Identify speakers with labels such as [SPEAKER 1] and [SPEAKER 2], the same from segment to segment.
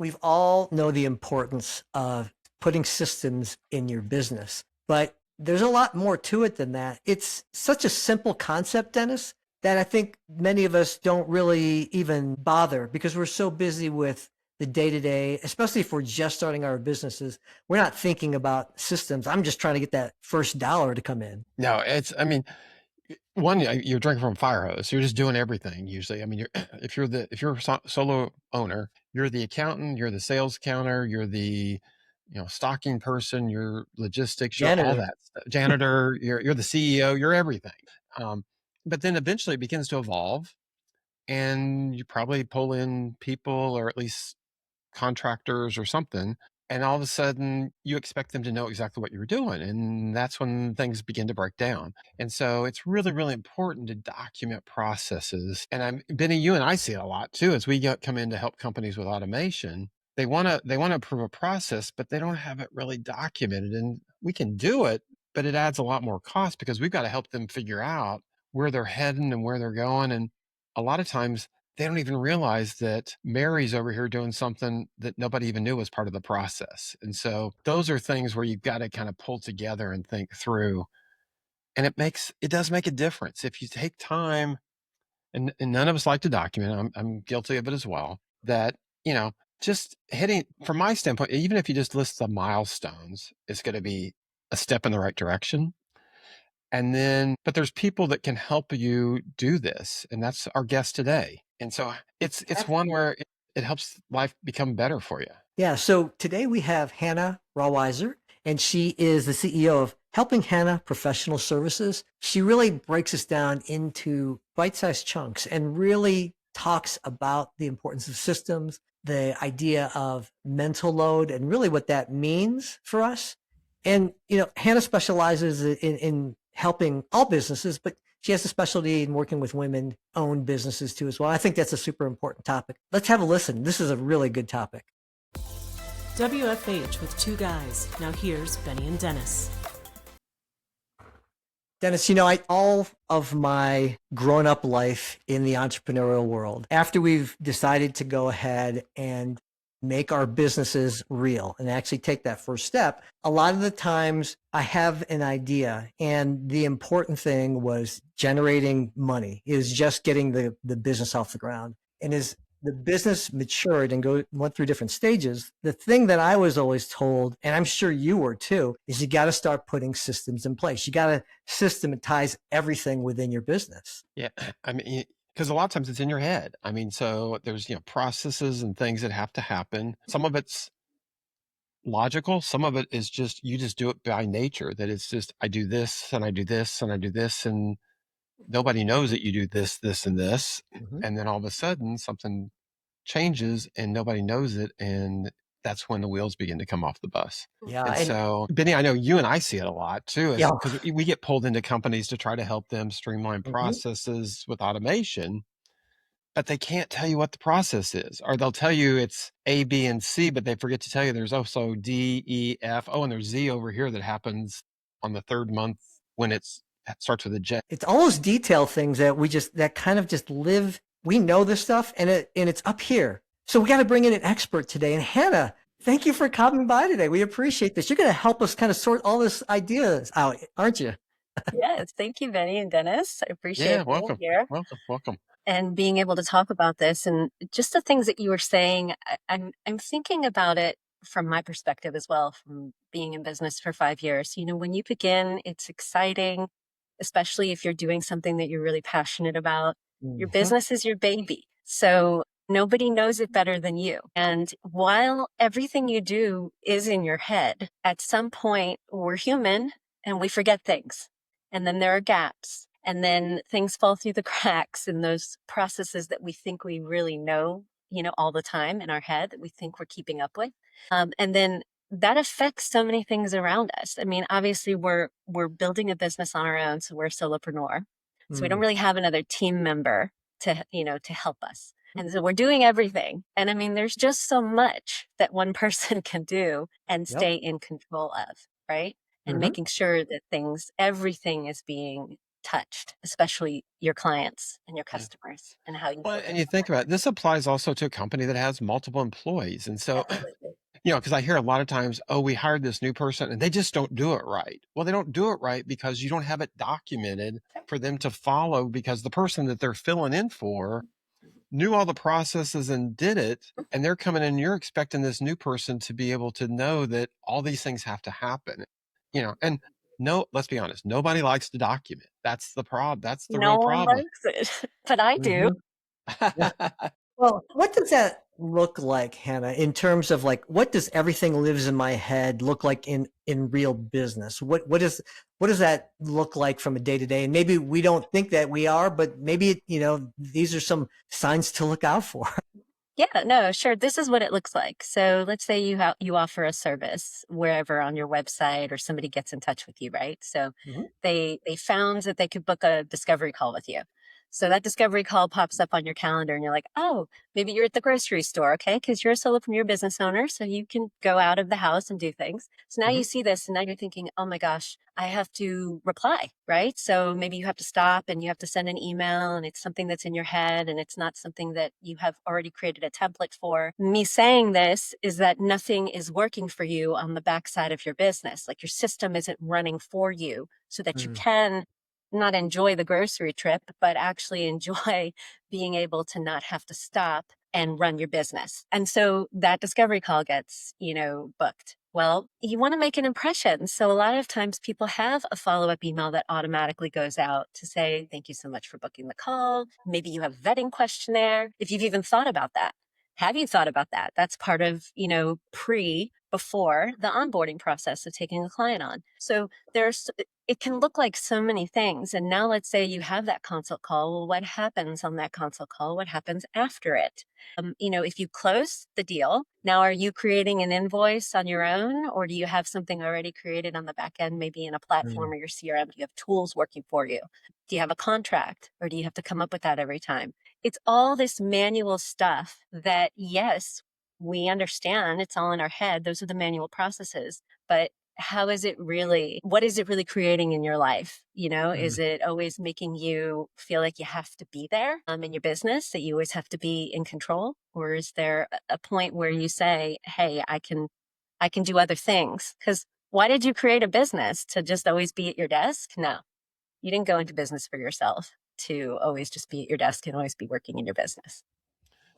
[SPEAKER 1] we've all know the importance of putting systems in your business, but there's a lot more to it than that. It's such a simple concept, Dennis, that I think many of us don't really even bother because we're so busy with the day to day, especially if we're just starting our businesses. We're not thinking about systems. I'm just trying to get that first dollar to come in.
[SPEAKER 2] No, I mean, one, you're drinking from a fire hose. You're just doing everything usually. I mean, if you're a solo owner, you're the accountant, you're the sales counter, you're the, stocking person, you're logistics, you're all
[SPEAKER 1] Janitor.
[SPEAKER 2] that stuff. Janitor, you're the CEO, you're everything. Um, but then eventually it begins to evolve, and you probably pull in people or at least contractors or something, and all of a sudden you expect them to know exactly what you're doing, and that's when things begin to break down. And so it's really, really important to document processes. And Benny, you and I see it a lot too as we come in to help companies with automation. They want to approve a process, but they don't have it really documented. And we can do it, but it adds a lot more cost because we've got to help them figure out where they're heading and where they're going. And a lot of times they don't even realize that Mary's over here doing something that nobody even knew was part of the process. And so those are things where you've got to kind of pull together and think through. And it does make a difference if you take time, and none of us like to document. I'm guilty of it as well. That, you know, just hitting, from my standpoint, even if you just list the milestones, it's going to be a step in the right direction. And then, but there's people that can help you do this, and that's our guest today. And so it's one where it helps life become better for you.
[SPEAKER 1] Yeah. So today we have Hannah Rawiszer, and she is the CEO of Helping Hannah Professional Services. She really breaks this down into bite-sized chunks and really talks about the importance of systems, the idea of mental load, and really what that means for us. And, Hannah specializes in helping all businesses, but she has a specialty in working with women-owned businesses too as well. I think that's a super important topic. Let's have a listen. This is a really good topic.
[SPEAKER 3] WFH with two guys. Now here's Benny and Dennis.
[SPEAKER 1] Dennis, all of my grown up life in the entrepreneurial world, after we've decided to go ahead and make our businesses real and actually take that first step, a lot of the times I have an idea, and the important thing was generating money, is just getting the business off the ground. And as the business matured and went through different stages, the thing that I was always told, and I'm sure you were too, is you got to start putting systems in place. You got to systematize everything within your business.
[SPEAKER 2] Yeah. I mean, because a lot of times it's in your head. I mean, so there's, processes and things that have to happen. Some of it's logical. Some of it is just, you just do it by nature, that it's just, I do this and I do this and I do this, and nobody knows that you do this, this, and this.
[SPEAKER 1] Mm-hmm.
[SPEAKER 2] And then all of a sudden something changes and nobody knows it. And that's when the wheels begin to come off the bus.
[SPEAKER 1] Yeah.
[SPEAKER 2] And
[SPEAKER 1] And
[SPEAKER 2] so, Benny, I know you and I see it a lot too,
[SPEAKER 1] yeah.
[SPEAKER 2] because we get pulled into companies to try to help them streamline
[SPEAKER 1] Mm-hmm.
[SPEAKER 2] processes with automation, but they can't tell you what the process is, or they'll tell you it's A, B, and C, but they forget to tell you there's also D, E, F. Oh, and there's Z over here that happens on the third month when it starts with a J.
[SPEAKER 1] It's all those detail things that kind of just live. We know this stuff, and it's up here. So we got to bring in an expert today. And Hannah, thank you for coming by today. We appreciate this. You're going to help us kind of sort all this ideas out, aren't you?
[SPEAKER 4] Yes, thank you, Benny and Dennis. I
[SPEAKER 2] Yeah,
[SPEAKER 4] appreciate being
[SPEAKER 2] welcome,
[SPEAKER 4] here
[SPEAKER 2] welcome.
[SPEAKER 4] and being able to talk about this. And just the things that you were saying, I'm thinking about it from my perspective as well, from being in business for 5 years. When you begin, it's exciting, especially if you're doing something that you're really passionate about. Your
[SPEAKER 1] Mm-hmm.
[SPEAKER 4] business is your baby. So nobody knows it better than you. And while everything you do is in your head, at some point we're human and we forget things. And then there are gaps. And then things fall through the cracks in those processes that we think we really know, all the time in our head that we think we're keeping up with. And then that affects so many things around us. I mean, obviously we're building a business on our own. So we're a solopreneur. So we don't really have another team member to help us. And so we're doing everything. And I mean, there's just so much that one person can do and
[SPEAKER 1] Yep.
[SPEAKER 4] stay in control of, right? And
[SPEAKER 1] Mm-hmm.
[SPEAKER 4] making sure that everything is being touched, especially your clients and your
[SPEAKER 2] Yeah.
[SPEAKER 4] customers and how you
[SPEAKER 2] Well,
[SPEAKER 4] focus
[SPEAKER 2] and you
[SPEAKER 4] on
[SPEAKER 2] think about it, this applies also to a company that has multiple employees. And
[SPEAKER 4] that.
[SPEAKER 2] so,
[SPEAKER 4] Absolutely.
[SPEAKER 2] because I hear a lot of times, oh, we hired this new person and they just don't do it right. Well, they don't do it right because you don't have it documented for them to follow, because the person that they're filling in for knew all the processes and did it. And they're coming in, you're expecting this new person to be able to know that all these things have to happen, and no, let's be honest, nobody likes to document. That's the problem. That's the
[SPEAKER 4] No
[SPEAKER 2] real
[SPEAKER 4] one
[SPEAKER 2] problem.
[SPEAKER 4] likes it, but I do.
[SPEAKER 1] Mhm. Yeah. Well, what does that look like, Hannah, in terms of like what does everything lives in my head look like in real business? What does that look like from a day to day? And maybe we don't think that we are, but maybe these are some signs to look out for.
[SPEAKER 4] Yeah, no, sure. This is what it looks like. So let's say you offer a service wherever on your website, or somebody gets in touch with you, right? So
[SPEAKER 1] Mhm.
[SPEAKER 4] they found that they could book a discovery call with you. So that discovery call pops up on your calendar and you're like, oh, maybe you're at the grocery store, okay? Because you're a solopreneur business owner, so you can go out of the house and do things. So now you
[SPEAKER 1] Mhm.
[SPEAKER 4] see this and now you're thinking, oh my gosh, I have to reply, right? So maybe you have to stop and you have to send an email, and it's something that's in your head and it's not something that you have already created a template for. Me saying this is that nothing is working for you on the backside of your business. Like your system isn't running for you so that you
[SPEAKER 1] Mm.
[SPEAKER 4] can not enjoy the grocery trip, but actually enjoy being able to not have to stop and run your business. And so that discovery call gets, booked. Well, you want to make an impression. So a lot of times people have a follow-up email that automatically goes out to say, thank you so much for booking the call. Maybe you have a vetting questionnaire. If you've even thought about that. Have you thought about that? That's part of, before the onboarding process of taking a client on. So it can look like so many things. And now let's say you have that consult call. Well, what happens on that consult call? What happens after it? If you close the deal, now are you creating an invoice on your own, or do you have something already created on the back end, maybe in a platform
[SPEAKER 1] Mm.
[SPEAKER 4] or your CRM? Do you have tools working for you? Do you have a contract, or do you have to come up with that every time? It's all this manual stuff that, yes, we understand it's all in our head. Those are the manual processes, but what is it really creating in your life?
[SPEAKER 1] Mm.
[SPEAKER 4] Is it always making you feel like you have to be there in your business, that you always have to be in control? Or is there a point where you say, hey, I can do other things? Because why did you create a business? To just always be at your desk? No, you didn't go into business for yourself to always just be at your desk and always be working in your business.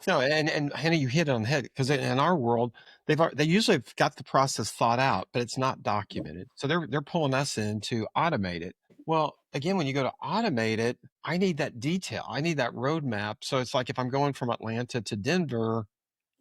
[SPEAKER 2] No, and Hannah, you hit it on the head, because in our world, they usually have got the process thought out, but it's not documented. So they're pulling us in to automate it. Well, again, when you go to automate it, I need that detail. I need that roadmap. So it's like if I'm going from Atlanta to Denver,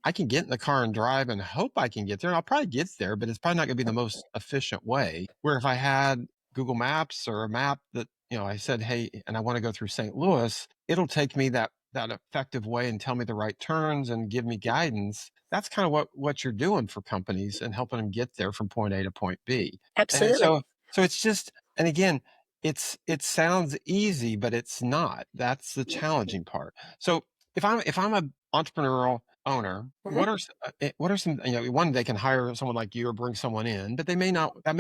[SPEAKER 2] I can get in the car and drive and hope I can get there. And I'll probably get there, but it's probably not going to be the most efficient way. Where if I had Google Maps or a map that, I said, hey, and I want to go through St. Louis, it'll take me that effective way and tell me the right turns and give me guidance. That's kind of what you're doing for companies and helping them get there from point A to point B. And
[SPEAKER 4] Absolutely.
[SPEAKER 2] so it's just, and again, it sounds easy, but it's not. That's the challenging part. So if I'm a entrepreneurial owner,
[SPEAKER 4] Mhm.
[SPEAKER 2] what are some, one, they can hire someone like you or bring someone in, but that may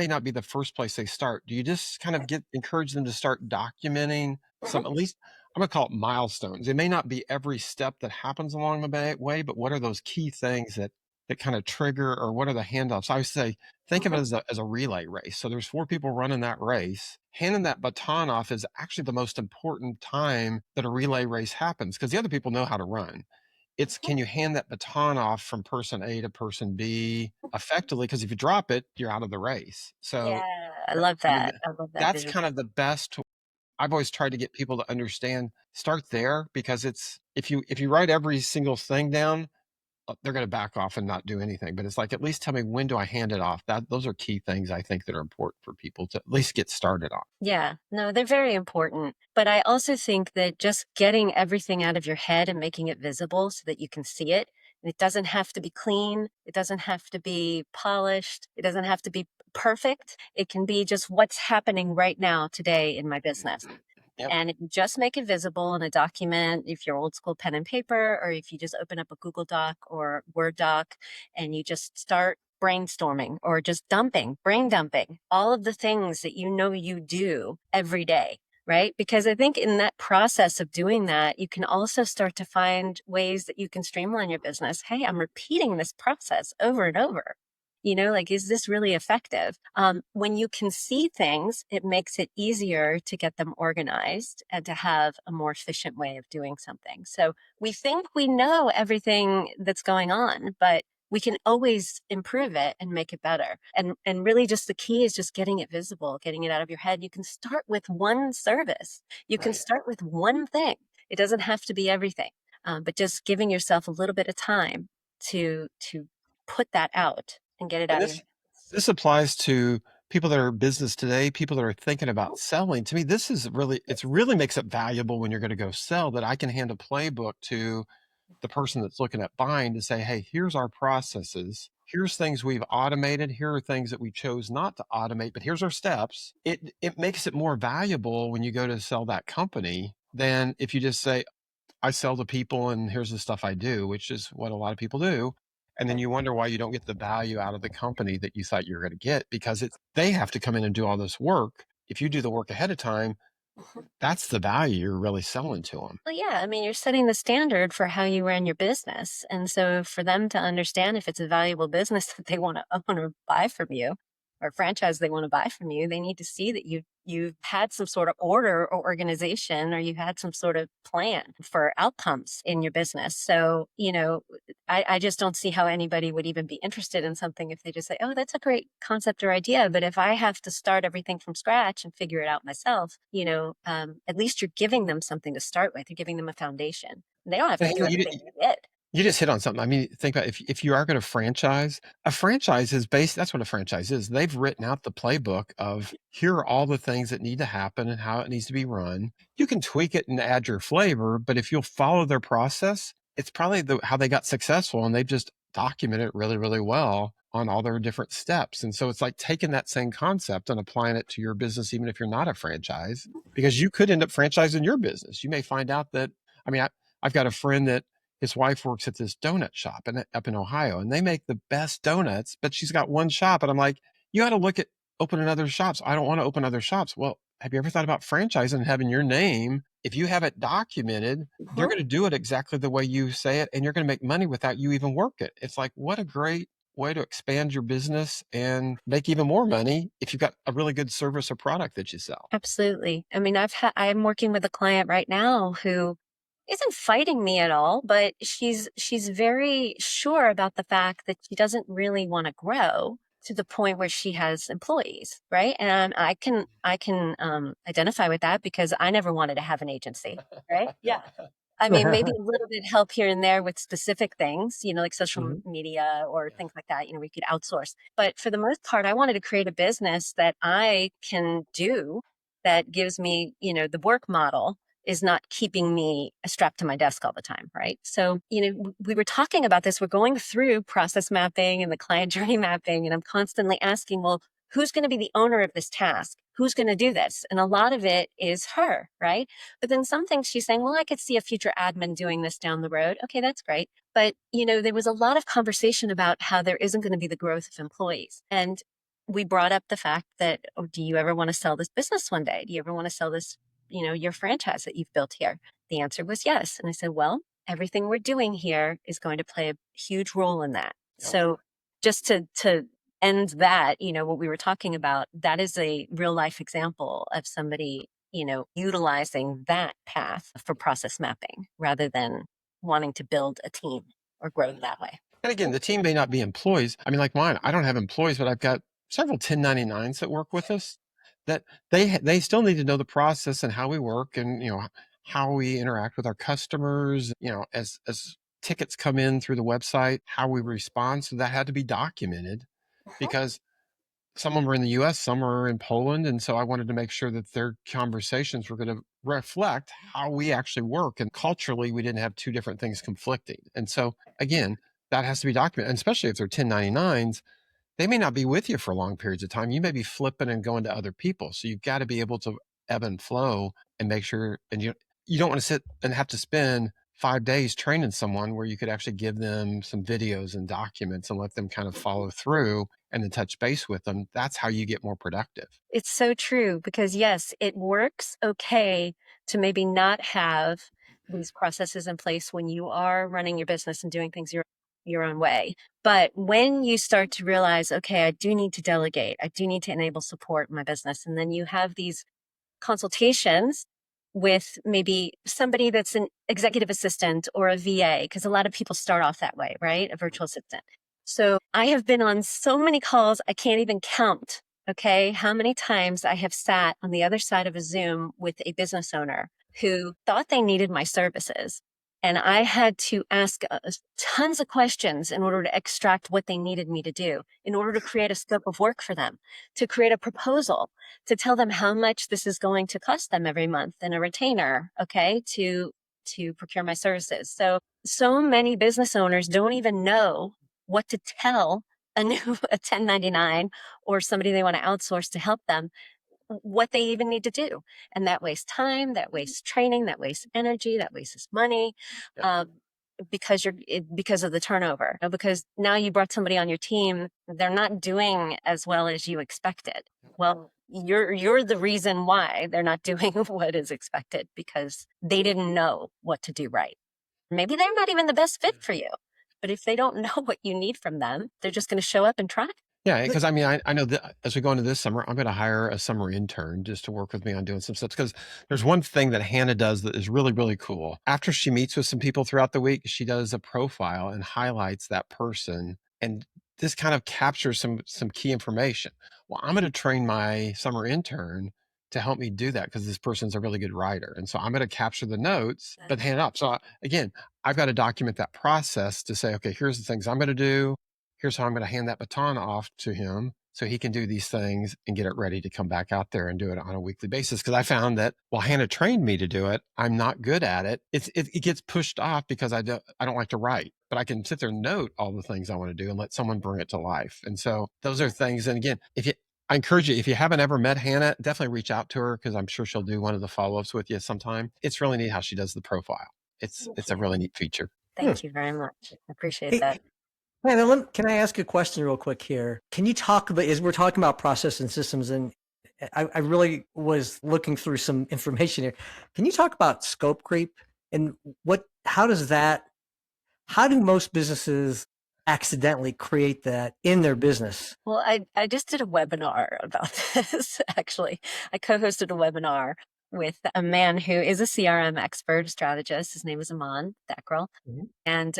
[SPEAKER 2] not be the first place they start. Do you just kind of encourage them to start documenting
[SPEAKER 4] Mhm.
[SPEAKER 2] some, at least I'm gonna call it milestones? It may not be every step that happens along the way, but what are those key things that kind of trigger, or what are the handoffs? I would say, think of it
[SPEAKER 4] Mhm.
[SPEAKER 2] as a relay race. So there's 4 people running that race. Handing that baton off is actually the most important time that a relay race happens, because the other people know how to run. It's,
[SPEAKER 4] Mhm.
[SPEAKER 2] can you hand that baton off from person A to person B effectively? Because if you drop it, you're out of the race. So,
[SPEAKER 4] Yeah, I love
[SPEAKER 2] I mean,
[SPEAKER 4] that. I love that
[SPEAKER 2] that's
[SPEAKER 4] vision.
[SPEAKER 2] kind of the best. I've always tried to get people to understand, start there, because it's, if you write every single thing down, they're going to back off and not do anything. But it's like, at least tell me, when do I hand it off? Those are key things I think that are important for people to at least get started on.
[SPEAKER 4] Yeah, no, they're very important. But I also think that just getting everything out of your head and making it visible so that you can see it, and it doesn't have to be clean, it doesn't have to be polished, it doesn't have to be perfect. It can be just what's happening right now today in my business.
[SPEAKER 2] Yep.
[SPEAKER 4] And if you just make it visible in a document, if you're old school pen and paper, or if you just open up a Google Doc or Word doc and you just start brainstorming or just brain dumping all of the things that you know you do every day. right? Because I think in that process of doing that, you can also start to find ways that you can streamline your business. Hey, I'm repeating this process over and over. Like, is this really effective? When you can see things, it makes it easier to get them organized and to have a more efficient way of doing something. So we think we know everything that's going on, but we can always improve it and make it better. And really just the key is just getting it visible, getting it out of your head. You can start with one service. You can start with one thing. It doesn't have to be everything, but just giving yourself a little bit of time to put that out and get it
[SPEAKER 2] And
[SPEAKER 4] out of your
[SPEAKER 2] this applies to people that are in business today, people that are thinking about selling. To me, it's really makes it valuable when you're going to go sell, that I can hand a playbook to the person that's looking at buying to say, hey, here's our processes. Here's things we've automated. Here are things that we chose not to automate, but here's our steps. It makes it more valuable when you go to sell that company than if you just say, I sell to people and here's the stuff I do, which is what a lot of people do. And then you wonder why you don't get the value out of the company that you thought you were going to get, because they have to come in and do all this work. If you do the work ahead of time, that's the value you're really selling to them.
[SPEAKER 4] Well, yeah, I mean, you're setting the standard for how you run your business. And so for them to understand if it's a valuable business that they want to own or buy from you, or franchise they want to buy from you, they need to see that you've had some sort of order or organization, or you had some sort of plan for outcomes in your business. So, I just don't see how anybody would even be interested in something if they just say, oh, that's a great concept or idea. But if I have to start everything from scratch and figure it out myself, at least you're giving them something to start with. You're giving them a foundation. They don't have to
[SPEAKER 2] And
[SPEAKER 4] do everything you did.
[SPEAKER 2] you just hit on something. I mean, think about if you are going to franchise, a franchise is based, that's what a franchise is. They've written out the playbook of here are all the things that need to happen and how it needs to be run. You can tweak it and add your flavor, but if you'll follow their process, it's probably how they got successful, and they've just documented it really, really well on all their different steps. And so it's like taking that same concept and applying it to your business, even if you're not a franchise, because you could end up franchising your business. You may find out that, I mean, I've got a friend that his wife works at this donut shop up in Ohio, and they make the best donuts, but she's got one shop. And I'm like, you ought to look at opening other shops. I don't want to open other shops. Well, have you ever thought about franchising and having your name? If you have it documented, they're going to do it exactly the way you say it, and you're going to make money without you even work it. It's like, what a great way to expand your business and make even more money if you've got a really good service or product that you sell.
[SPEAKER 4] Absolutely. I mean, I'm working with a client right now who isn't fighting me at all, but she's very sure about the fact that she doesn't really want to grow to the point where she has employees, right? And I can identify with that because I never wanted to have an agency, right? Yeah. I mean, maybe a little bit help here and there with specific things, like social media or things like that, we could outsource. But for the most part, I wanted to create a business that I can do that gives me, the work model is not keeping me strapped to my desk all the time, right? So, we were talking about this. We're going through process mapping and the client journey mapping, and I'm constantly asking, well, who's going to be the owner of this task? Who's going to do this? And a lot of it is her, right? But then some things she's saying, well, I could see a future admin doing this down the road. Okay, that's great. But, there was a lot of conversation about how there isn't going to be the growth of employees. And we brought up the fact that, oh, do you ever want to sell this business one day? Do you ever want to sell this, your franchise that you've built here? The answer was yes. And I said, well, everything we're doing here is going to play a huge role in that. Yep. So just to end that, what we were talking about, that is a real life example of somebody, utilizing that path for process mapping rather than wanting to build a team or grow that way.
[SPEAKER 2] And again, the team may not be employees. I mean, like mine, I don't have employees, but I've got several 1099s that work with us that they still need to know the process and how we work and, how we interact with our customers, as tickets come in through the website, how we respond. So that had to be documented because some of them are in the US, some are in Poland. And so I wanted to make sure that their conversations were going to reflect how we actually work. And culturally, we didn't have two different things conflicting. And so again, that has to be documented, and especially if they're 1099s, they may not be with you for long periods of time. You may be flipping and going to other people. So you've got to be able to ebb and flow and make sure, and you don't want to sit and have to spend 5 days training someone where you could actually give them some videos and documents and let them kind of follow through and then touch base with them. That's how you get more productive.
[SPEAKER 4] It's so true because yes, it works okay to maybe not have these processes in place when you are running your business and doing things your own way. But when you start to realize, okay, I do need to delegate, I do need to enable support in my business, and then you have these consultations with maybe somebody that's an executive assistant or a VA, because a lot of people start off that way, right? A virtual assistant. So I have been on so many calls, I can't even count, okay, how many times I have sat on the other side of a Zoom with a business owner who thought they needed my services. And I had to ask tons of questions in order to extract what they needed me to do, in order to create a scope of work for them, to create a proposal, to tell them how much this is going to cost them every month and a retainer, okay, to procure my services. So many business owners don't even know what to tell a 1099 or somebody they want to outsource to help them what they even need to do. And that wastes time, that wastes training, that wastes energy, that wastes money.
[SPEAKER 2] Yeah.
[SPEAKER 4] Because of the turnover, because now you brought somebody on your team, they're not doing as well as you expected. Well, you're the reason why they're not doing what is expected because they didn't know what to do right. Maybe they're not even the best fit for you, but if they don't know what you need from them, they're just going to show up and try.
[SPEAKER 2] Yeah, because I mean, I know that as we go into this summer, I'm going to hire a summer intern just to work with me on doing some stuff. Because there's one thing that Hannah does that is really, really cool. After she meets with some people throughout the week, she does a profile and highlights that person, and this kind of captures some key information. Well, I'm going to train my summer intern to help me do that because this person's a really good writer, and so I'm going to capture the notes, but hand it up. So again, I've got to document that process to say, okay, here's the things I'm going to do. Here's how I'm going to hand that baton off to him so he can do these things and get it ready to come back out there and do it on a weekly basis. Because I found that while Hannah trained me to do it, I'm not good at it. It gets pushed off because I don't like to write, but I can sit there and note all the things I want to do and let someone bring it to life. And so those are things. And again, I encourage you, if you haven't ever met Hannah, definitely reach out to her because I'm sure she'll do one of the follow-ups with you sometime. It's really neat how she does the profile. It's a really neat feature.
[SPEAKER 4] Thank you very much. I appreciate
[SPEAKER 1] Hey,
[SPEAKER 4] that.
[SPEAKER 1] Man, can I ask a question real quick here? Can you talk about, as we're talking about process and systems, and I really was looking through some information here. Can you talk about scope creep and how do most businesses accidentally create that in their business?
[SPEAKER 4] Well, I just did a webinar about this, actually. I co-hosted a webinar with a man who is a CRM expert, strategist. His name is Aman Thakral.
[SPEAKER 1] Mhm.
[SPEAKER 4] And,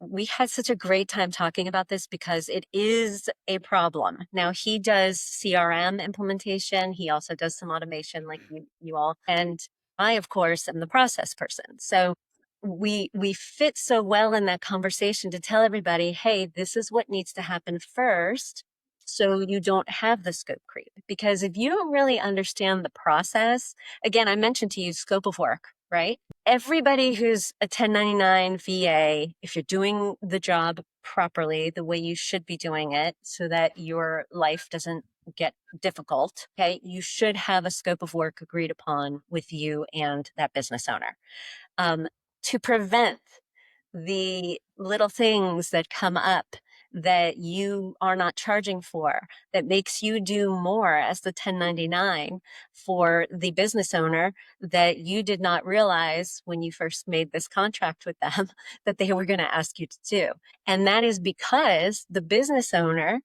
[SPEAKER 4] we had such a great time talking about this because it is a problem. Now, he does CRM implementation. He also does some automation like you all. And I, of course, am the process person. So we fit so well in that conversation to tell everybody, hey, this is what needs to happen first so you don't have the scope creep. Because if you don't really understand the process, again, I mentioned to you scope of work, right? Everybody who's a 1099 VA, if you're doing the job properly, the way you should be doing it so that your life doesn't get difficult, okay, you should have a scope of work agreed upon with you and that business owner. To prevent the little things that come up that you are not charging for, that makes you do more as the 1099 for the business owner that you did not realize when you first made this contract with them that they were going to ask you to do. And that is because the business owner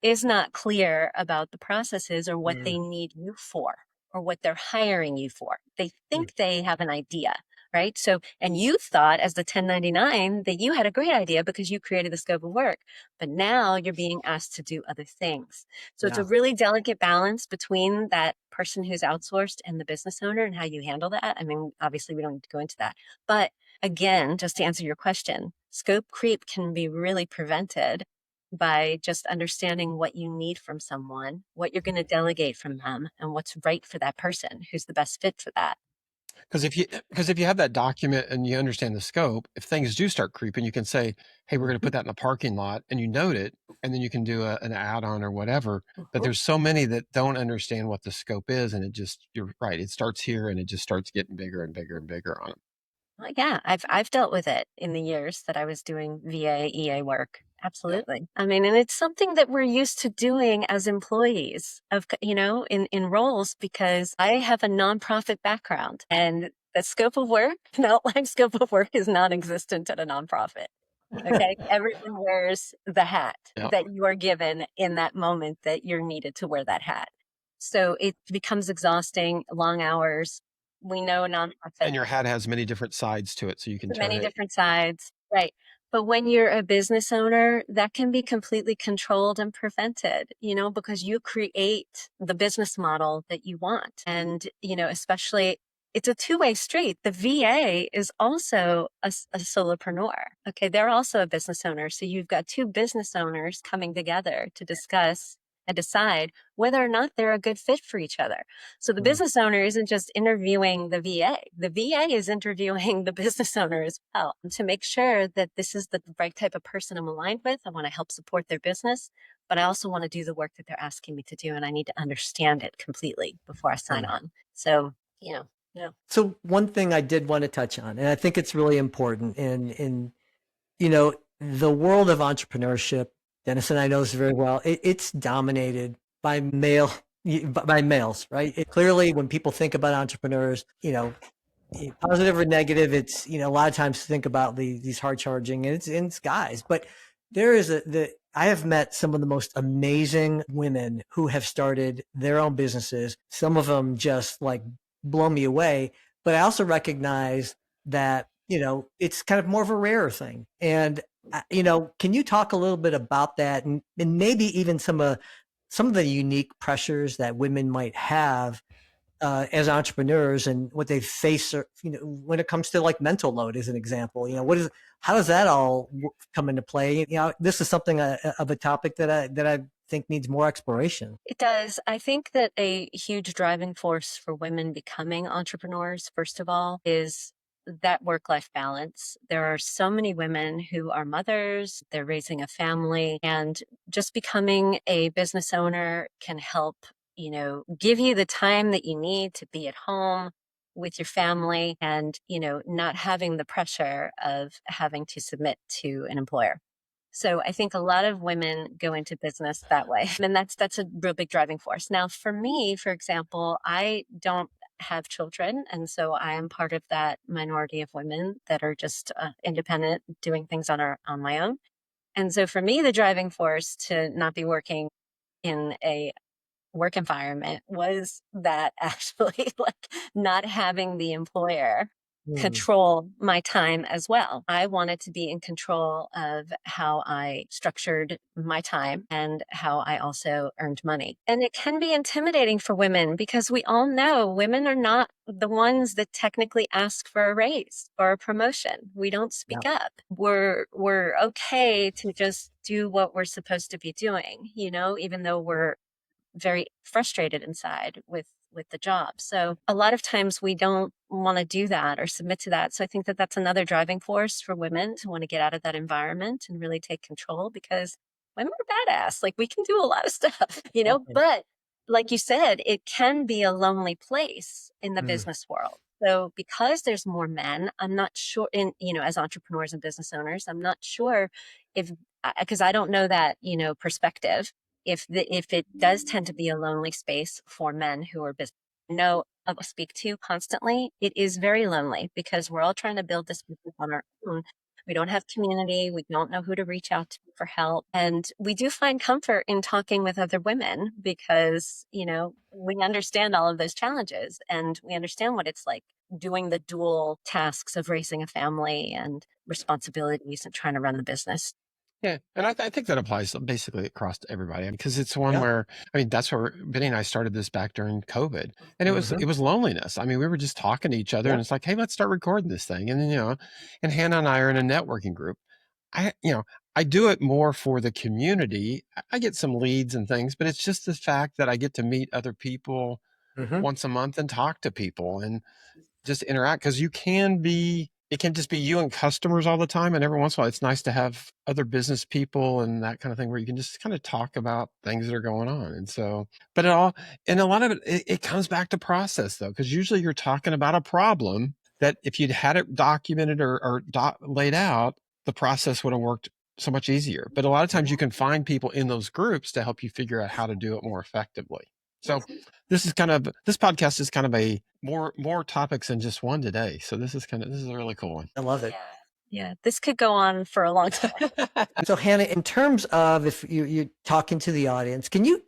[SPEAKER 4] is not clear about the processes or what they need you for or what they're hiring you for. They think they have an idea, right? So, and you thought as the 1099 that you had a great idea because you created the scope of work, but now you're being asked to do other things. So it's a
[SPEAKER 1] Yeah.
[SPEAKER 4] really delicate balance between that person who's outsourced and the business owner and how you handle that. I mean, obviously we don't need to go into that, but again, just to answer your question, scope creep can be really prevented by just understanding what you need from someone, what you're going to delegate from them, and what's right for that person, who's the best fit for that.
[SPEAKER 2] Because if you have that document and you understand the scope, if things do start creeping, you can say, "Hey, we're going to put that in the parking lot," and you note it, and then you can do an add-on or whatever. But there's so many that don't understand what the scope is, and you're right, it starts here and it just starts getting bigger and bigger and bigger on them.
[SPEAKER 4] Well, yeah, I've dealt with it in the years that I was doing VA, EA work. Absolutely. I mean, and it's something that we're used to doing as employees in roles, because I have a nonprofit background, and the scope of work, an outline scope of work, is non-existent at a nonprofit. Okay. Everyone wears the hat
[SPEAKER 2] Yeah.
[SPEAKER 4] that you are given in that moment that you're needed to wear that hat. So it becomes exhausting, long hours. We know nonprofit
[SPEAKER 2] And your hat has many different sides to it, so you can turn
[SPEAKER 4] many
[SPEAKER 2] it.
[SPEAKER 4] different sides. Right. But when you're a business owner, that can be completely controlled and prevented, because you create the business model that you want. And, especially it's a two-way street. The VA is also a solopreneur. Okay. They're also a business owner. So you've got two business owners coming together to discuss and decide whether or not they're a good fit for each other. So the business owner isn't just interviewing the VA. The VA is interviewing the business owner as well to make sure that this is the right type of person I'm aligned with. I want to help support their business, but I also want to do the work that they're asking me to do. And I need to understand it completely before I sign on. So, yeah.
[SPEAKER 1] So one thing I did want to touch on, and I think it's really important in the world of entrepreneurship, Dennis and I know this very well, it's dominated by males, right? Clearly, when people think about entrepreneurs, positive or negative, it's, a lot of times think about these hard charging, and it's guys. But there is I have met some of the most amazing women who have started their own businesses. Some of them just like blow me away. But I also recognize that, it's kind of more of a rare thing. And, can you talk a little bit about that, and maybe even some of the unique pressures that women might have as entrepreneurs, and what they face, when it comes to like mental load, as an example, how does that all come into play? This is something of a topic that I think needs more exploration.
[SPEAKER 4] It does. I think that a huge driving force for women becoming entrepreneurs, first of all, is that work-life balance. There are so many women who are mothers, they're raising a family, and just becoming a business owner can help, give you the time that you need to be at home with your family, and, not having the pressure of having to submit to an employer. So I think a lot of women go into business that way. And that's a real big driving force. Now, for me, for example, I don't have children. And so I am part of that minority of women that are just independent, doing things on my own. And so for me, the driving force to not be working in a work environment was that actually, like, not having the employer
[SPEAKER 1] Hmm.
[SPEAKER 4] control my time as well. I wanted to be in control of how I structured my time and how I also earned money. And it can be intimidating for women, because we all know women are not the ones that technically ask for a raise or a promotion. We don't
[SPEAKER 1] Yeah.
[SPEAKER 4] speak up. We're okay to just do what we're supposed to be doing, even though we're very frustrated inside with the job. So a lot of times we don't want to do that or submit to that. So I think that that's another driving force for women to want to get out of that environment and really take control, because women are badass. Like, we can do a lot of stuff, but like you said, it can be a lonely place in the
[SPEAKER 1] Mm.
[SPEAKER 4] business world. So because there's more men, I'm not sure as entrepreneurs and business owners, I'm not sure if, because I don't know that, perspective, if it does tend to be a lonely space for men who are business, speak to constantly, it is very lonely, because we're all trying to build this business on our own. We don't have community. We don't know who to reach out to for help. And we do find comfort in talking with other women, because, we understand all of those challenges, and we understand what it's like doing the dual tasks of raising a family and responsibilities and trying to run the business.
[SPEAKER 2] Yeah, and I think that applies basically across to everybody, because it's one
[SPEAKER 1] Yeah.
[SPEAKER 2] where, that's where Benny and I started this back during COVID, and it
[SPEAKER 1] Hmm.
[SPEAKER 2] was loneliness. We were just talking to each other, and
[SPEAKER 1] Yeah.
[SPEAKER 2] it's like, hey, let's start recording this thing, and then and Hannah and I are in a networking group. I you know I do it more for the community. I get some leads and things, but it's just the fact that I get to meet other people
[SPEAKER 1] Hmm.
[SPEAKER 2] once a month and talk to people and just interact, because it can just be you and customers all the time, and every once in a while it's nice to have other business people and that kind of thing, where you can just kind of talk about things that are going on. And so, but a lot of it comes back to process, though, because usually you're talking about a problem that if you'd had it documented or laid out, the process would have worked so much easier. But a lot of times you can find people in those groups to help you figure out how to do it more effectively. So this podcast is kind of a more topics than just one today. So this is a really cool one.
[SPEAKER 1] I love it.
[SPEAKER 4] Yeah, this could go on for a long time.
[SPEAKER 1] So Hannah, in terms of if you're talking to the audience, can you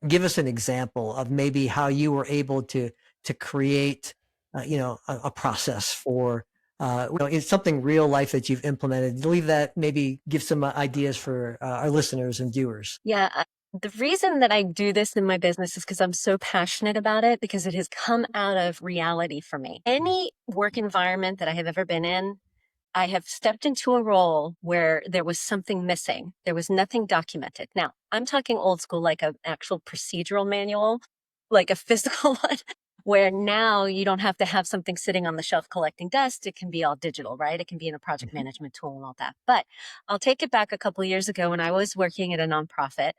[SPEAKER 1] give us an example of maybe how you were able to create, a process for, it's something real life that you've implemented. Leave that, maybe give some ideas for our listeners and viewers.
[SPEAKER 4] Yeah. The reason that I do this in my business is because I'm so passionate about it, because it has come out of reality for me. Any work environment that I have ever been in, I have stepped into a role where there was something missing. There was nothing documented. Now, I'm talking old school, like an actual procedural manual, like a physical one, where now you don't have to have something sitting on the shelf collecting dust. It can be all digital, right? It can be in a project management tool and all that. But I'll take it back a couple of years ago when I was working at a nonprofit.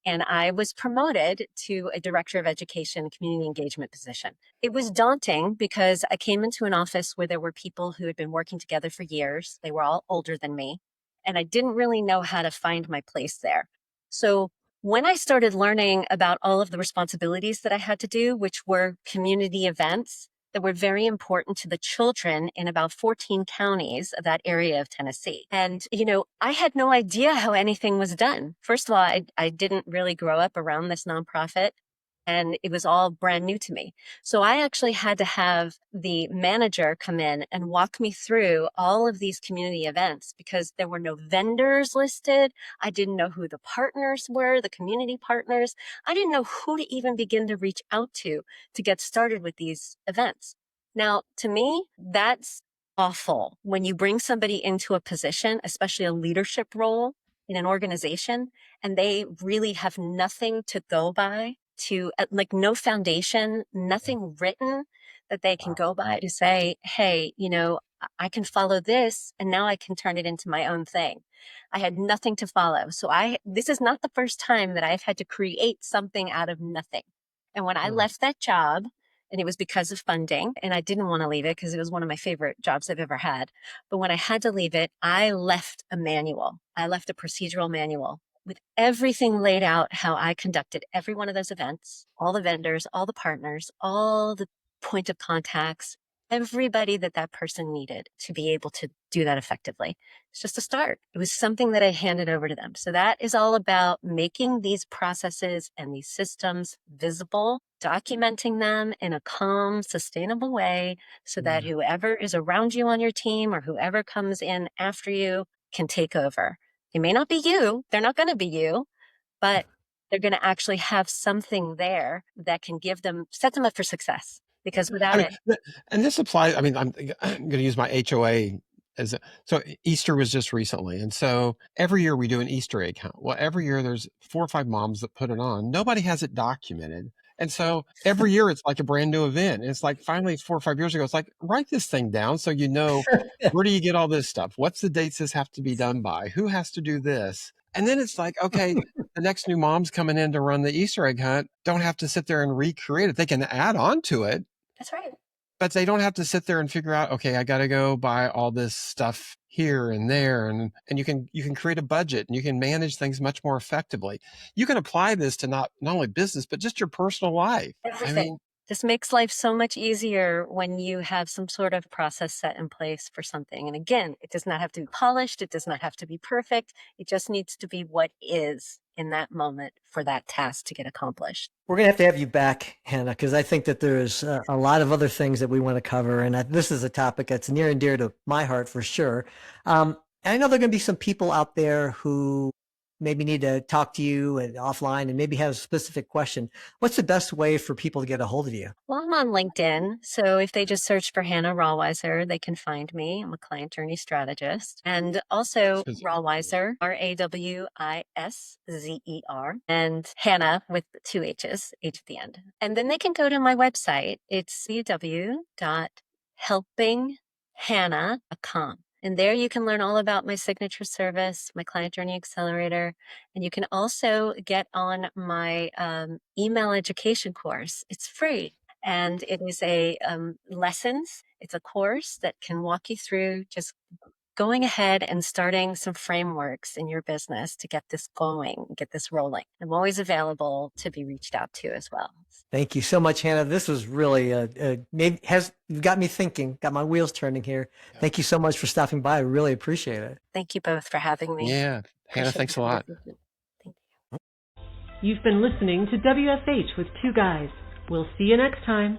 [SPEAKER 4] And I was promoted to a director of education and community engagement position. It was daunting because I came into an office where there were people who had been working together for years. They were all older than me. And I didn't really know how to find my place there. So when I started learning about all of the responsibilities that I had to do, which were community events that were very important to the children in about 14 counties of that area of Tennessee. And, I had no idea how anything was done. First of all, I didn't really grow up around this nonprofit, and it was all brand new to me. So I actually had to have the manager come in and walk me through all of these community events because there were no vendors listed. I didn't know who the partners were, the community partners. I didn't know who to even begin to reach out to get started with these events. Now, to me, that's awful when you bring somebody into a position, especially a leadership role in an organization, and they really have nothing to go by, to like no foundation, nothing written that they can go by to say, hey, I can follow this and now I can turn it into my own thing. I had nothing to follow. So this is not the first time that I've had to create something out of nothing. And when I left that job, and it was because of funding, and I didn't want to leave it because it was one of my favorite jobs I've ever had. But when I had to leave it, I left a manual. I left a procedural manual with everything laid out, how I conducted every one of those events, all the vendors, all the partners, all the point of contacts, everybody that person needed to be able to do that effectively. It's just a start. It was something that I handed over to them. So that is all about making these processes and these systems visible, documenting them in a calm, sustainable way so that whoever is around you on your team or whoever comes in after you can take over. It may not be you. They're not going to be you, but they're going to actually have something there that can set them up for success. Because without it.
[SPEAKER 2] And this applies, I'm going to use my HOA so Easter was just recently. And so every year we do an Easter egg hunt. Well, every year there's 4 or 5 moms that put it on. Nobody has it documented. And so every year it's like a brand new event. And it's like finally 4 or 5 years ago, it's like, write this thing down so where do you get all this stuff? What's the dates this have to be done by? Who has to do this? And then it's like, okay, the next new moms coming in to run the Easter egg hunt don't have to sit there and recreate it. They can add on to it.
[SPEAKER 4] That's right.
[SPEAKER 2] But they don't have to sit there and figure out, okay, I got to go buy all this stuff here and there. And you can create a budget and you can manage things much more effectively. You can apply this to not only business, but just your personal life.
[SPEAKER 4] Everything. This makes life so much easier when you have some sort of process set in place for something. And again, it does not have to be polished. It does not have to be perfect. It just needs to be what is in that moment for that task to get accomplished.
[SPEAKER 1] We're going to have you back, Hannah, because I think that there's a lot of other things that we want to cover. And this is a topic that's near and dear to my heart for sure. And I know there are going to be some people out there who maybe need to talk to you and offline and maybe have a specific question. What's the best way for people to get a hold of you?
[SPEAKER 4] Well, I'm on LinkedIn. So if they just search for Hannah Rawiszer, they can find me. I'm a client journey strategist. And also Rawiszer, Rawiszer, and Hannah with 2 H's, H at the end. And then they can go to my website. It's www.helpinghannah.com. And there you can learn all about my signature service, my client journey accelerator. And you can also get on my email education course. It's free. And it is a lessons. It's a course that can walk you through just going ahead and starting some frameworks in your business to get this going, get this rolling. I'm always available to be reached out to as well.
[SPEAKER 1] Thank you so much, Hannah. This was really you've got me thinking, got my wheels turning here.
[SPEAKER 2] Yeah.
[SPEAKER 1] Thank you so much for stopping by. I really appreciate it.
[SPEAKER 4] Thank you both for having me.
[SPEAKER 2] Yeah. Hannah,
[SPEAKER 4] Appreciate
[SPEAKER 2] thanks
[SPEAKER 4] the
[SPEAKER 2] a lot.
[SPEAKER 4] conversation. Thank you.
[SPEAKER 3] You've been listening to WFH with Two Guys. We'll see you next time.